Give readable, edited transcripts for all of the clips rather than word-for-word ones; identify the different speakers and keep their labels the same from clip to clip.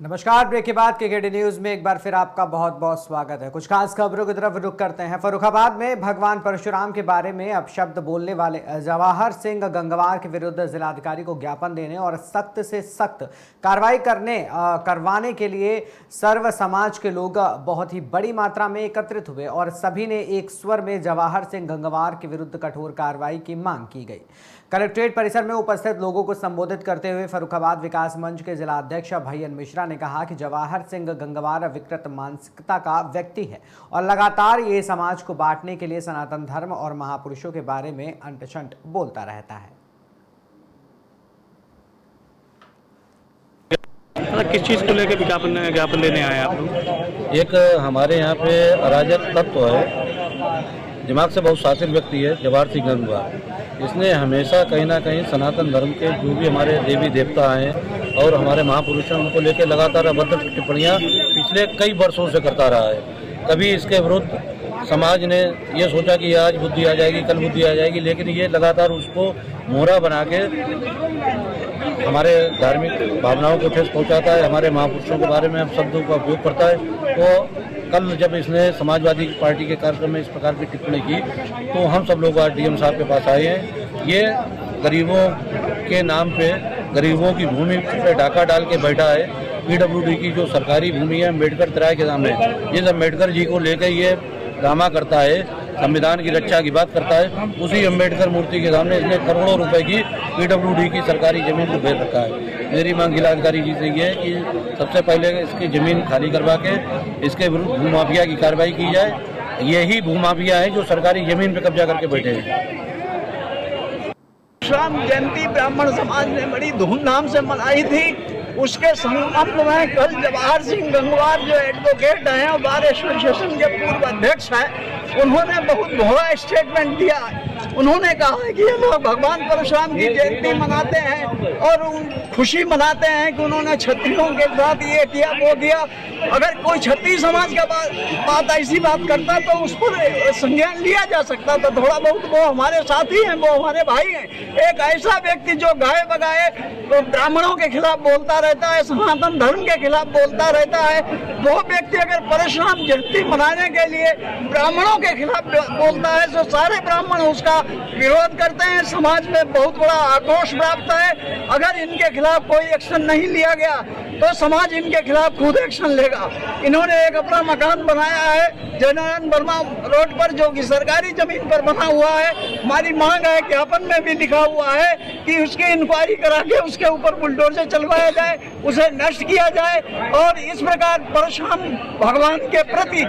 Speaker 1: नमस्कार। ब्रेक के बाद केकेडी न्यूज में एक बार फिर आपका बहुत बहुत स्वागत है। कुछ खास खबरों की तरफ रुख करते हैं। फर्रुखाबाद में भगवान परशुराम के बारे में अपशब्द बोलने वाले जवाहर सिंह गंगवार के विरुद्ध जिलाधिकारी को ज्ञापन देने और सख्त से सख्त कार्रवाई करवाने के लिए सर्व समाज के लोग बहुत ही बड़ी मात्रा में एकत्रित हुए और सभी ने एक स्वर में जवाहर सिंह गंगवार के विरुद्ध कठोर कार्रवाई की मांग की गई। कलेक्ट्रेट परिसर में उपस्थित लोगों को संबोधित करते हुए फर्रुखाबाद विकास मंच के जिला अध्यक्ष भैयन मिश्रा ने कहा कि जवाहर सिंह गंगवार विकृत मानसिकता का व्यक्ति है और लगातार ये समाज को बांटने के लिए सनातन धर्म और महापुरुषों के बारे में अंट-शंट बोलता रहता है।
Speaker 2: किस चीज को लेकर ज्ञापन लेने आए आप लोग?
Speaker 3: एक हमारे यहाँ पे अराजक तत्व है, दिमाग से बहुत शातिर व्यक्ति है जवाहर सिंह गंगवार। इसने हमेशा कहीं ना कहीं सनातन धर्म के जो भी हमारे देवी देवता हैं और हमारे महापुरुषों उनको लेकर लगातार अभद्र टिप्पणियाँ पिछले कई वर्षों से करता रहा है। कभी इसके विरुद्ध समाज ने ये सोचा कि आज बुद्धि आ जाएगी, कल बुद्धि आ जाएगी, लेकिन ये लगातार उसको मोहरा बना के हमारे धार्मिक भावनाओं को ठेस पहुँचाता है, हमारे महापुरुषों के बारे में शब्दों का उपयोग करता है। तो कल जब इसने समाजवादी पार्टी के कार्यक्रम में इस प्रकार की टिप्पणी की तो हम सब लोग आज डीएम साहब के पास आए हैं। ये गरीबों के नाम पे गरीबों की भूमि पे डाका डाल के बैठा है। पीडब्ल्यूडी की जो सरकारी भूमि है अम्बेडकर तराय के सामने, ये अम्बेडकर जी को लेकर ये ड्रामा करता है, संविधान की रक्षा की बात करता है। उसी अम्बेडकर मूर्ति के सामने इसने करोड़ों रुपए की पीडब्ल्यूडी की सरकारी जमीन को बेच रखा है। मेरी मांग जिलाधिकारी जी से ये है कि सबसे पहले इसकी जमीन खाली करवा के इसके विरुद्ध भूमाफिया की कार्रवाई की जाए। यही भूमाफिया है जो सरकारी जमीन पे कब्जा करके बैठे हैं।
Speaker 4: परशुराम जयंती ब्राह्मण समाज ने बड़ी धूमधाम से मनाई थी। उसके संगम में कल जवाहर सिंह गंगवार जो एडवोकेट हैं और बार एसोसिएशन के पूर्व अध्यक्ष हैं, उन्होंने बहुत भोला स्टेटमेंट दिया। उन्होंने कहा है कि ये लोग भगवान परशुराम की जयंती मनाते हैं और खुशी मनाते हैं कि उन्होंने क्षत्रियों के साथ ये किया वो किया। अगर कोई क्षत्रिय समाज का बात ऐसी बात करता तो उस पर संज्ञान लिया जा सकता था। थोड़ा बहुत वो हमारे साथी हैं, वो हमारे भाई हैं। एक ऐसा व्यक्ति जो गाए बगाए तो ब्राह्मणों के खिलाफ बोलता रहता है, सनातन धर्म के खिलाफ बोलता रहता है, वो व्यक्ति अगर परशुराम जयंती मनाने के लिए ब्राह्मणों के खिलाफ बोलता है तो सारे ब्राह्मण उसका विरोध करते हैं। समाज में बहुत बड़ा आक्रोश व्याप्त है। अगर इनके खिलाफ कोई एक्शन नहीं लिया गया तो समाज इनके खिलाफ खुद एक्शन लेगा। इन्होंने एक अपना मकान बनाया है जयनारायण वर्मा रोड पर, जो कि सरकारी जमीन पर बना हुआ है। हमारी मांग है, ज्ञापन में भी लिखा हुआ है कि उसकी इंक्वायरी करा के उसके ऊपर बुलडोजर चलवाया जाए, उसे नष्ट किया जाए। और इस प्रकार परशुराम भगवान के प्रति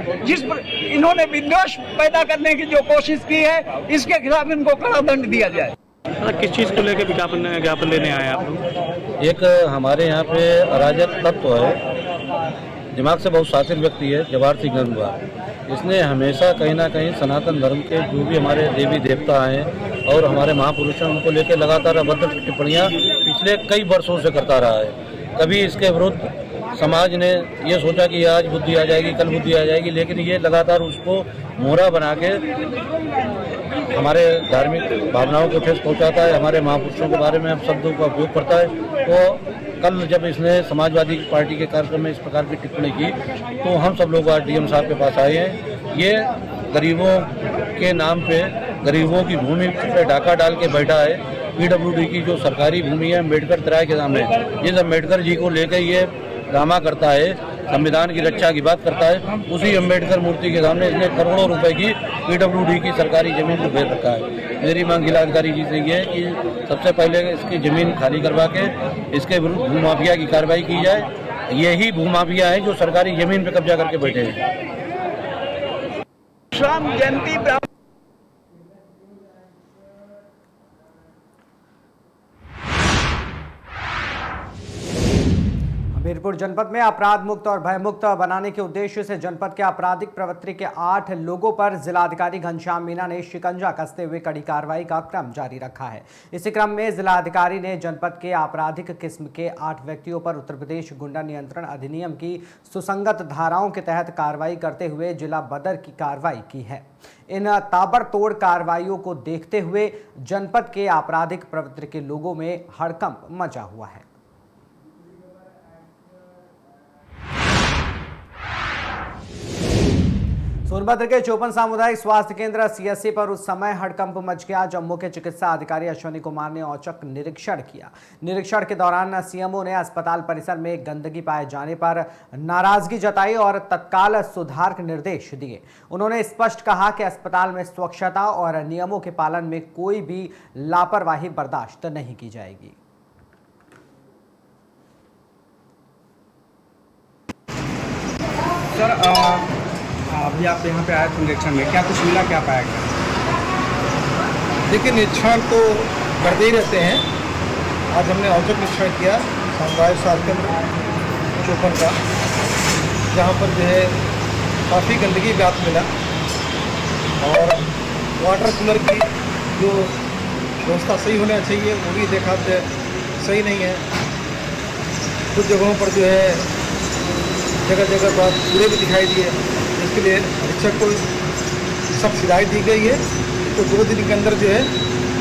Speaker 4: इन्होंने विद्वेष पैदा करने की जो कोशिश की है, इसके खिलाफ इनको कड़ा दंड दिया जाए।
Speaker 2: किस चीज को लेकर ज्ञापन लेने आए आप लोग?
Speaker 3: एक हमारे यहाँ पे अराजक तत्व है, दिमाग से बहुत शातिर व्यक्ति है जवाहर सिंह गंगवार। इसने हमेशा कहीं ना कहीं सनातन धर्म के जो भी हमारे देवी देवता हैं और हमारे महापुरुषों उनको लेकर लगातार अभद्र टिप्पणियाँ पिछले कई वर्षों से करता रहा है। कभी इसके विरुद्ध समाज ने ये सोचा कि आज बुद्धि आ जाएगी, कल बुद्धि आ जाएगी, लेकिन ये लगातार उसको मोहरा बना के हमारे धार्मिक भावनाओं को ठेस पहुँचाता है, हमारे महापुरुषों के बारे में शब्दों का उपयोग करता है। तो कल जब इसने समाजवादी पार्टी के कार्यक्रम में इस प्रकार की टिप्पणी की तो हम सब लोग आज डीएम साहब के पास आए हैं। ये गरीबों के नाम पे गरीबों की भूमि पे डाका डाल के बैठा है। पीडब्ल्यूडी की जो सरकारी भूमि है अम्बेडकर तराय के सामने, ये अम्बेडकर जी को लेकर ये ड्रामा करता है, संविधान की रक्षा की बात करता है। उसी अम्बेडकर मूर्ति के सामने इसने करोड़ों रुपए की पीडब्ल्यूडी की सरकारी जमीन को बेच रखा है। मेरी मांग जिलाधिकारी जी से ये है कि सबसे पहले इसकी जमीन खाली करवा के इसके विरुद्ध भूमाफिया की कार्रवाई की जाए। यही भूमाफिया है जो सरकारी जमीन पे कब्जा करके बैठे हैं।
Speaker 4: परशुराम जयंती
Speaker 1: हमीरपुर जनपद में अपराध मुक्त और भयमुक्त बनाने के उद्देश्य से जनपद के आपराधिक प्रवृत्ति के 8 लोगों पर जिलाधिकारी घनश्याम मीणा ने शिकंजा कसते हुए कड़ी कार्रवाई का क्रम जारी रखा है। इसी क्रम में जिलाधिकारी ने जनपद के आपराधिक किस्म के 8 व्यक्तियों पर उत्तर प्रदेश गुंडा नियंत्रण अधिनियम की सुसंगत धाराओं के तहत कार्रवाई करते हुए जिला बदर की कार्रवाई की है। इन ताबड़तोड़ कार्रवाइयों को देखते हुए जनपद के आपराधिक प्रवृत्ति के लोगों में हड़कंप मचा हुआ है। सोनभद्र के चौपन सामुदायिक स्वास्थ्य केंद्र सीएससी पर उस समय हड़कंप मच गया जब मुख्य चिकित्सा अधिकारी अश्विनी कुमार ने औचक निरीक्षण किया। निरीक्षण के दौरान सीएमओ ने अस्पताल परिसर में गंदगी पाए जाने पर नाराजगी जताई और तत्काल सुधार के निर्देश दिए। उन्होंने स्पष्ट कहा कि अस्पताल में स्वच्छता और नियमों के पालन में कोई भी लापरवाही बर्दाश्त नहीं की जाएगी।
Speaker 5: सर अभी आप यहाँ पे आए थे निरीक्षण में, क्या कुछ मिला, क्या पाया गया?
Speaker 6: देखिए, निरीक्षण तो करते ही रहते हैं। आज हमने औचक निरीक्षण किया सामुदायिक स्वास्थ्य केंद्र चौपन का, जहाँ पर जो है काफ़ी गंदगी व्याप्त मिला और वाटर कूलर की जो व्यवस्था सही होना चाहिए वो भी देखा तो सही नहीं है। कुछ जगहों पर जो है जगह जगह पर कूड़े भी दिखाई दिए, इसके लिए अधीक्षक को सख्त हिदायत दी गई है तो 2 दिन के अंदर जो है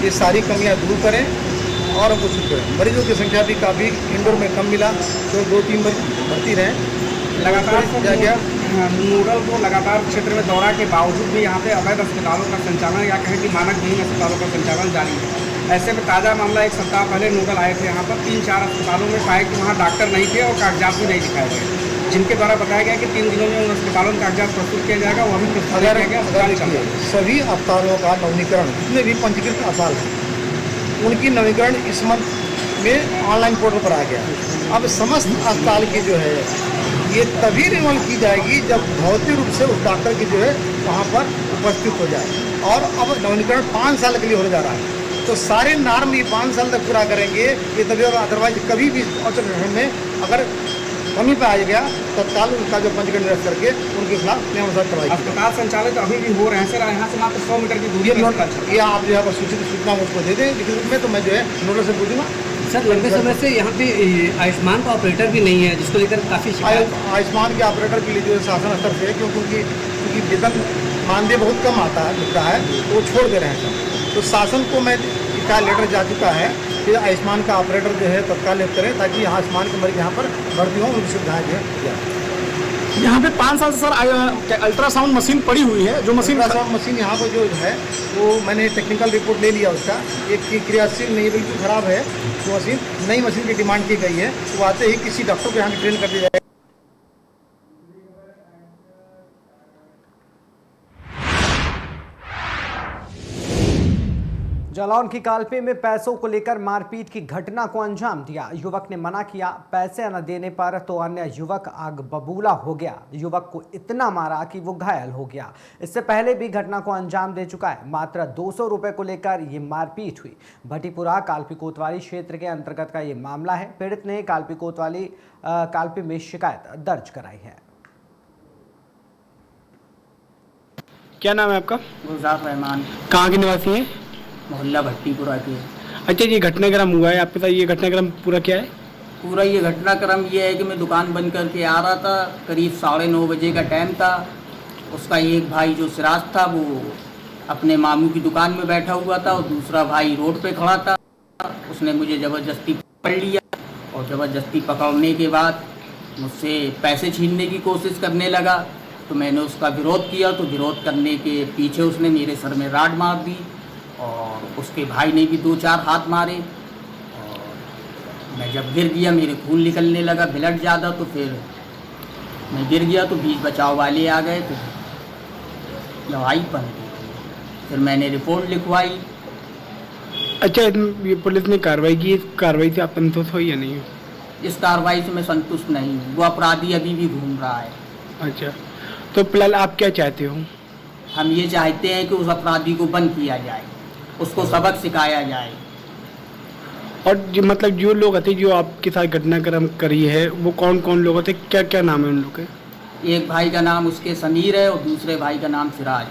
Speaker 6: ये सारी कमियां दूर करें और हमको छूट करें। मरीजों की संख्या भी काफ़ी इंडोर में कम मिला तो 2-3 मरीज भर्ती रहें।
Speaker 5: लगातार
Speaker 6: क्या गया
Speaker 5: नूडल को लगातार क्षेत्र में दौरा के बावजूद भी यहाँ पे अवैध अस्पतालों का संचालन या कहें कि मानक विहीन अस्पतालों का संचालन जारी है। ऐसे में ताज़ा मामला 1 सप्ताह पहले नूडल आए थे यहाँ पर 3-4 अस्पतालों में पाए कि वहाँ डॉक्टर नहीं थे और कागजात भी नहीं दिखाए गए, जिनके द्वारा बताया गया कि 3 दिनों में उन अस्पतालों में कागजात प्रस्तुत किया जाएगा, वो अभी प्रस्तुत किया गया। अस्पताल चल रहा है।
Speaker 6: सभी अस्पतालों का नवीनीकरण, जितने भी पंजीकृत अस्पताल हैं उनकी नवीनीकरण इस मंथ में ऑनलाइन पोर्टल पर आ गया। अब समस्त अस्पताल की जो है ये तभी रिन्यूअल की जाएगी जब भौतिक रूप से उस डॉक्टर की जो है वहाँ पर उपस्थित हो जाए। और अब नवीनीकरण 5 साल के लिए हो जा रहा है तो सारे नॉर्म ये 5 साल तक पूरा करेंगे ये तभी। अदरवाइज कभी भी औचक निरीक्षण में अगर कमी पाया गया तत्काल उनका जो पंजीकरण निरस्त करके उनके खिलाफ नियमानुसार कार्रवाई।
Speaker 5: अस्पताल संचालित अभी भी हो रहे हैं सर, यहाँ से मात्र 100 मीटर की दूरी
Speaker 6: ये आप जो है सूचना मुझको दे दें लिखित रूप में, तो मैं जो है नोडल से पूछूंगा।
Speaker 7: सर, लंबे समय से यहाँ पे आयुष्मान का ऑपरेटर भी नहीं है, जिसको लेकर काफ़ी शिकायत।
Speaker 6: आयुष्मान के ऑपरेटर के लिए जो है शासन स्तर से, क्योंकि उनकी वेतन मानदेय बहुत कम आता है मिलता है तो वो छोड़ दे रहे हैं सर। तो शासन को मैं इसका लेटर जा चुका है कि आयुष्मान का ऑपरेटर जो है तत्काल नियुक्त करें ताकि यहाँ आयुष्मान के मरीज यहाँ पर भर्ती हों, उनकी सुविधाएँ जो है।
Speaker 8: यहाँ पे 5 साल से सर अल्ट्रासाउंड मशीन पड़ी हुई है, जो मशीन
Speaker 6: अल्ट्रासाउंड मशीन यहाँ पर जो है वो मैंने टेक्निकल रिपोर्ट ले लिया उसका, एक क्रियाशील नहीं है, बिल्कुल ख़राब है वो मशीन। नई मशीन की डिमांड की गई है, वो आते ही किसी डॉक्टर को यहाँ ट्रेन कर दिया जाएगा।
Speaker 1: जालौन की कालपे में पैसों को लेकर मारपीट की घटना को अंजाम दिया। युवक ने मना किया, पैसे न देने पर तो अन्य युवक आग बबूला हो गया। युवक को इतना मारा कि वो घायल हो गया। इससे पहले भी घटना को अंजाम दे चुका है। मात्र 200 रुपए को लेकर ये मारपीट हुई। भट्टीपुरा कालपी कोतवाली क्षेत्र के अंतर्गत का ये मामला है। पीड़ित ने कालपी में शिकायत दर्ज कराई है।
Speaker 2: क्या नाम है आपका?
Speaker 9: गुलजार रहमान।
Speaker 2: कहाँ के निवासी हैं?
Speaker 9: मोहल्ला भट्टीपुरा के।
Speaker 2: अच्छा, ये घटनाक्रम हुआ है, आप बताइए ये घटनाक्रम पूरा क्या है?
Speaker 9: पूरा ये घटनाक्रम ये है कि मैं दुकान बंद करके आ रहा था, करीब 9:30 बजे का टाइम था। उसका एक भाई जो सिराज था वो अपने मामू की दुकान में बैठा हुआ था और दूसरा भाई रोड पे खड़ा था। उसने मुझे ज़बरदस्ती पकड़ लिया और ज़बरदस्ती पकड़ने के बाद मुझसे पैसे छीनने की कोशिश करने लगा। तो मैंने उसका विरोध किया, तो विरोध करने के पीछे उसने मेरे सर में राड मार दी और उसके भाई ने भी 2-4 हाथ मारे। और मैं जब गिर गया, मेरे खून निकलने लगा, ब्लड ज़्यादा, तो फिर मैं गिर गया तो बीच बचाव वाले आ गए तो लड़ाई बन गई। फिर मैंने रिपोर्ट लिखवाई।
Speaker 2: अच्छा, ये पुलिस ने कार्रवाई की, इस कार्रवाई से आप संतुष्ट हो या नहीं हो?
Speaker 9: इस कार्रवाई से मैं संतुष्ट नहीं हूँ। वो अपराधी अभी भी घूम रहा है।
Speaker 2: अच्छा, तो फिलहाल आप क्या चाहते हो?
Speaker 9: हम ये चाहते हैं कि उस अपराधी को बंद किया जाए, उसको सबक सिखाया जाए।
Speaker 2: और जो मतलब जो लोग थे जो आपके साथ घटनाक्रम करी है वो कौन कौन लोग थे, क्या क्या नाम है उन लोग के?
Speaker 9: एक भाई का नाम उसके समीर है और दूसरे भाई का नाम सिराज।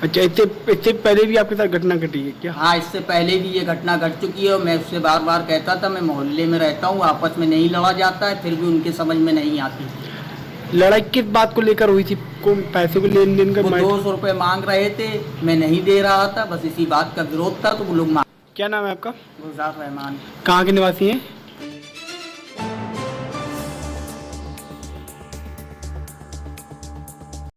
Speaker 2: अच्छा, इससे पहले भी आपके साथ घटना घटी है क्या?
Speaker 9: हाँ, इससे पहले भी ये घटना घट चुकी है और मैं उससे बार बार कहता था, मैं मोहल्ले में रहता हूँ, आपस में नहीं लड़ा जाता है, फिर भी उनके समझ में नहीं आती।
Speaker 2: लड़ाई किस बात को लेकर हुई थी? कौन पैसे को लेन देन का?
Speaker 9: वो 200 रुपये मांग रहे थे, मैं नहीं दे रहा था, बस इसी बात का विरोध था तो वो लोग मांग।
Speaker 2: क्या नाम है आपका?
Speaker 9: गुलजार रहमान।
Speaker 2: कहाँ के निवासी हैं?